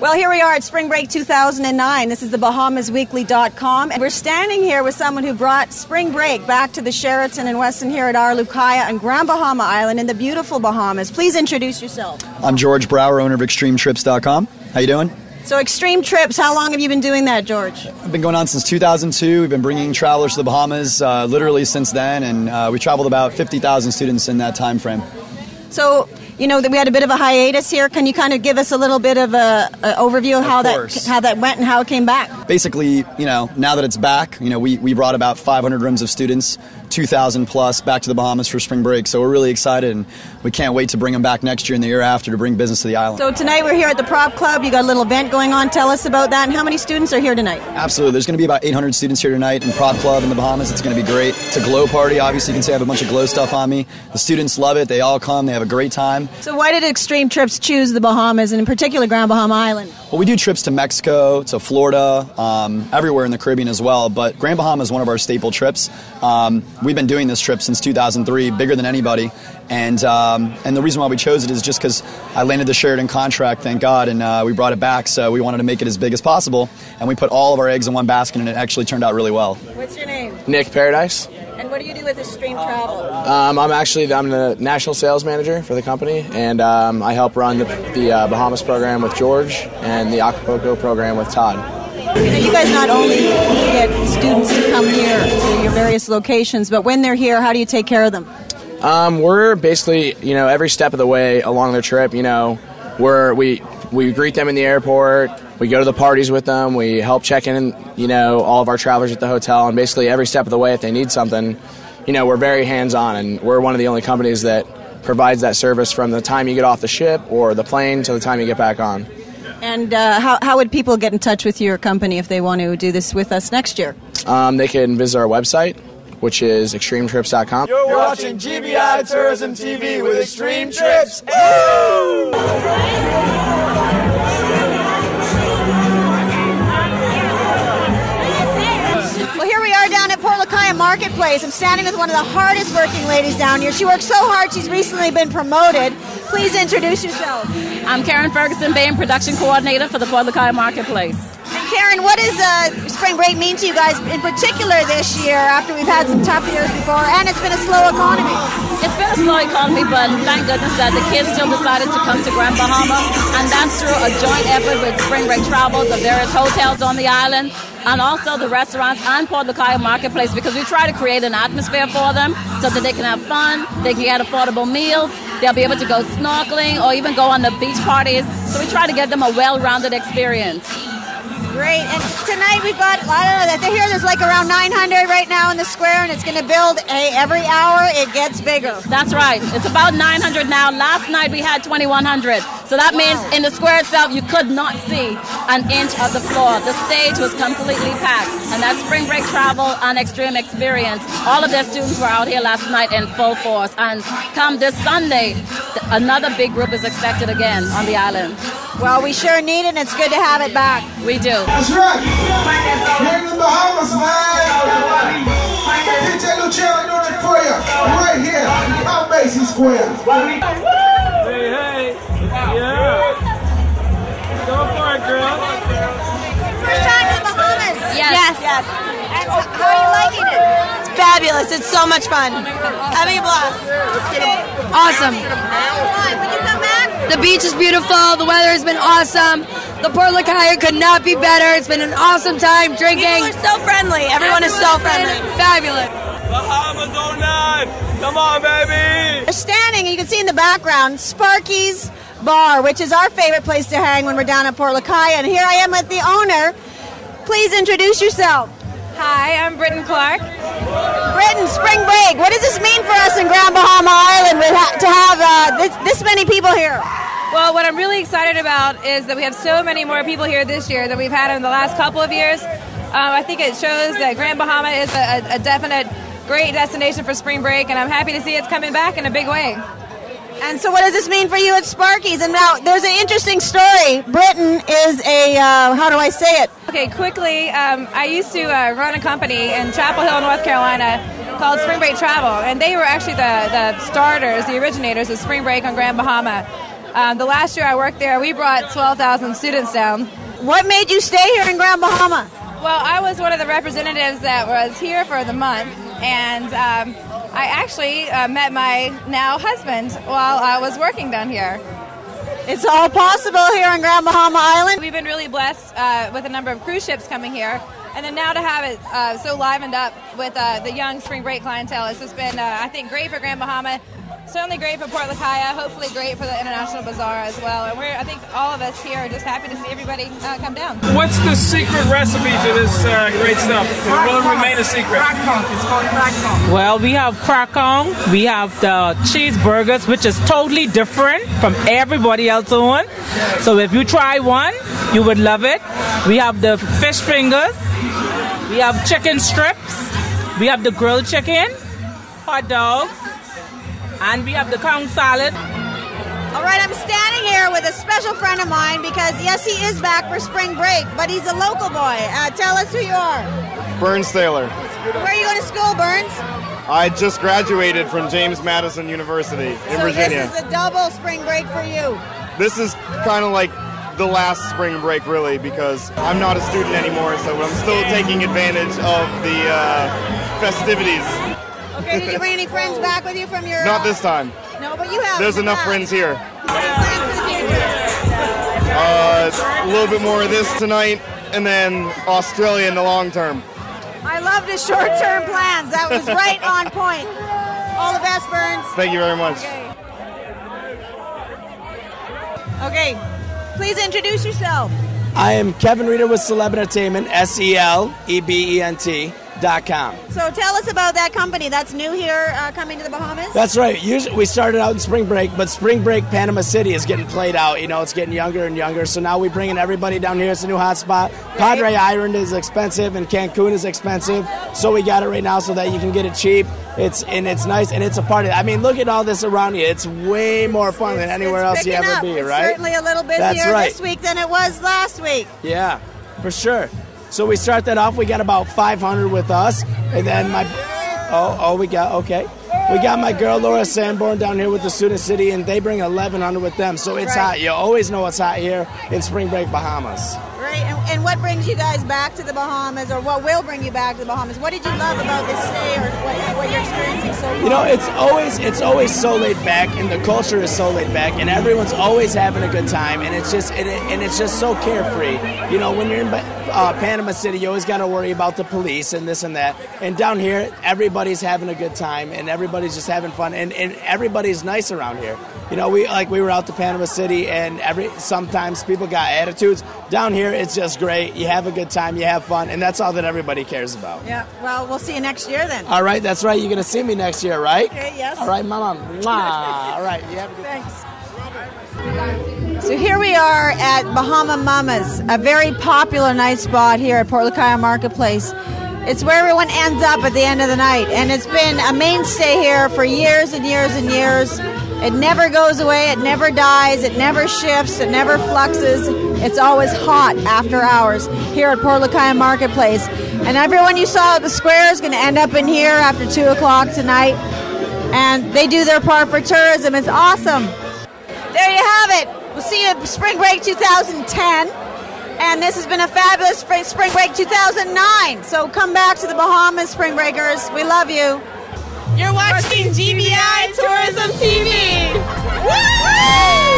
Well, here we are at Spring Break 2009. This is the BahamasWeekly.com. And we're standing here with someone who brought Spring Break back to the Sheraton in Weston here at our Lucaya and Grand Bahama Island in the beautiful Bahamas. Please introduce yourself. I'm George Brower, owner of XtremeTrips.com. How you doing? So Xtreme Trips, how long have you been doing that, George? I've been going on since 2002. We've been bringing travelers to the Bahamas literally since then, and we traveled about 50,000 students in that time frame. So, you know, we had a bit of a hiatus here. Can you kind of give us a little bit of an overview of how that went and how it came back? Basically, you know, now that it's back, you know, we brought about 500 rooms of students, 2,000 plus, back to the Bahamas for spring break. So we're really excited, and we can't wait to bring them back next year and the year after to bring business to the island. So tonight we're here at the Prop Club. You got a little event going on. Tell us about that, and how many students are here tonight? Absolutely. There's going to be about 800 students here tonight in Prop Club in the Bahamas. It's going to be great. It's a glow party. Obviously, you can see I have a bunch of glow stuff on me. The students love it. They all come. They have a great time. So why did Xtreme Trips choose the Bahamas, and in particular Grand Bahama Island? Well, we do trips to Mexico, to Florida, everywhere in the Caribbean as well, but Grand Bahama is one of our staple trips. We've been doing this trip since 2003, bigger than anybody, and the reason why we chose it is just because I landed the Sheraton contract, thank God, and we brought it back, so we wanted to make it as big as possible, and we put all of our eggs in one basket, and it actually turned out really well. What's your name? Nick Paradise. And what do you do with Xtreme Travel? I'm the national sales manager for the company, and I help run the Bahamas program with George and the Acapulco program with Todd. You know, you guys not only get students to come here to your various locations, but when they're here, how do you take care of them? We're basically, you know, every step of the way along their trip, you know, we greet them in the airport, we go to the parties with them, we help check in, you know, all of our travelers at the hotel, and basically every step of the way if they need something, you know, we're very hands-on, and we're one of the only companies that provides that service from the time you get off the ship or the plane to the time you get back on. And how would people get in touch with your company if they want to do this with us next year? They can visit our website, which is XtremeTrips.com. You're watching GBI Tourism TV with Xtreme Trips. Woo! Well, here we are down at Port Lucaya Marketplace. I'm standing with one of the hardest working ladies down here. She works so hard, she's recently been promoted. Please introduce yourself. I'm Karen Ferguson-Bain, production coordinator for the Port Lucaya Marketplace. And Karen, what does spring break mean to you guys, in particular this year, after we've had some tough years before, and it's been a slow economy? It's been a slow economy, but thank goodness that the kids still decided to come to Grand Bahama, and that's through a joint effort with Spring Break Travel, the various hotels on the island, and also the restaurants and Port Lucaya Marketplace, because we try to create an atmosphere for them so that they can have fun, they can get affordable meals, they'll be able to go snorkeling or even go on the beach parties. So we try to give them a well-rounded experience. Great. And tonight we've got, I don't know, that here there's like around 900 right now in the square, and it's going to build every hour it gets bigger. That's right. It's about 900 now. Last night we had 2,100. So that means in the square itself you could not see an inch of the floor. The stage was completely packed. And that's Spring Break Travel and Xtreme Experience. All of their students were out here last night in full force. And come this Sunday, another big group is expected again on the island. Well, we sure need it, and it's good to have it back. We do. That's right. We're in the Bahamas, man. DJ Lucaya doing it for you. Right here on Macy Square. Hey. Yeah. Go for it, girl. First time in the Bahamas? Yes. And how are you liking it? It's fabulous. It's so much fun. Having a blast. Awesome. Would you come back? The beach is beautiful. The weather has been awesome. The Port Lucaya could not be better. It's been an awesome time drinking. People are so friendly. Everyone is so friendly. Fabulous. Bahamas 09. Come on, baby. We're standing, and you can see in the background, Sparkys Bar, which is our favorite place to hang when we're down at Port Lucaya. And here I am with the owner. Please introduce yourself. Hi, I'm Britton Clark. Britton, spring break. What does this mean for us in Grand Bahama Island to have this many people here? Well, what I'm really excited about is that we have so many more people here this year than we've had in the last couple of years. I think it shows that Grand Bahama is a definite great destination for spring break, and I'm happy to see it's coming back in a big way. And so what does this mean for you at Sparkys? And now, there's an interesting story. Britton is a, how do I say it? Okay, quickly, I used to run a company in Chapel Hill, North Carolina called Spring Break Travel, and they were actually the starters, the originators of Spring Break on Grand Bahama. The last year I worked there, we brought 12,000 students down. What made you stay here in Grand Bahama? Well, I was one of the representatives that was here for the month, and I actually met my now husband while I was working down here. It's all possible here in Grand Bahama Island. We've been really blessed with a number of cruise ships coming here, and then now to have it so livened up with the young spring break clientele, it's just been, I think, great for Grand Bahama. Certainly great for Port Lucaya, hopefully great for the International Bazaar as well. And I think all of us here are just happy to see everybody come down. What's the secret recipe to this great stuff? It will remain a secret. It's called crack. Well, we have crackon, we have the cheeseburgers, which is totally different from everybody else's one. So if you try one, you would love it. We have the fish fingers, we have chicken strips, we have the grilled chicken, hot dogs, and we have the Kong salad. All right, I'm standing here with a special friend of mine because, yes, he is back for spring break, but he's a local boy. Tell us who you are. Burns Taylor. Where are you going to school, Burns? I just graduated from James Madison University in Virginia. So this is a double spring break for you. This is kind of like the last spring break, really, because I'm not a student anymore, so I'm still taking advantage of the festivities. Okay, did you bring any friends back with you from your... Not this time. No, but you have. There's enough friends here. What are your plans for the future? A little bit more of this tonight, and then Australia in the long term. I love the short-term plans. That was right on point. All the best, Burns. Thank you very much. Okay, please introduce yourself. I am Kevin Reeder with Celeb Entertainment, SELEBENT.com. So tell us about that company that's new here coming to the Bahamas. That's right. Usually we started out in spring break, but spring break Panama City is getting played out. You know, it's getting younger and younger. So now we're bringing everybody down here. It's a new hot spot. Padre Island is expensive and Cancun is expensive. So we got it right now so that you can get it cheap. It's nice and it's a party. I mean, look at all this around you. It's way more fun than anywhere else you ever be, right? Certainly a little busier this week than it was last week. Yeah, for sure. So we start that off. We got about 500 with us, and then we got my girl Laura Sanborn down here with the Student City, and they bring 1,100 with them. So it's hot. You always know it's hot here in Spring Break Bahamas. Right. And what brings you guys back to the Bahamas, or what will bring you back to the Bahamas? What did you love about this stay, or what you're experiencing so far? You know, it's always so laid back, and the culture is so laid back, and everyone's always having a good time, and it's just so carefree. You know, when you're in Panama City, you always got to worry about the police and this and that. And down here, everybody's having a good time, and everybody's just having fun, and everybody's nice around here. You know, we were out to Panama City, and sometimes people got attitudes. Down here, it's just great. You have a good time, you have fun, and that's all that everybody cares about. Yeah, well, we'll see you next year then. All right, that's right. You're going to see me next year, right? Okay, yes. All right, Mama. Mwah. All right, you have a good Thanks. So here we are at Bahama Mamas, a very popular night spot here at Port Lucaya Marketplace. It's where everyone ends up at the end of the night, and it's been a mainstay here for years and years and years. It never goes away, it never dies, it never shifts, it never fluxes. It's always hot after hours here at Port Lucaya Marketplace. And everyone you saw at the square is going to end up in here after 2 o'clock tonight. And they do their part for tourism. It's awesome. There you have it. We'll see you at Spring Break 2010. And this has been a fabulous Spring Break 2009. So come back to the Bahamas, Spring Breakers. We love you. You're watching GBI Tourism TV. Woo!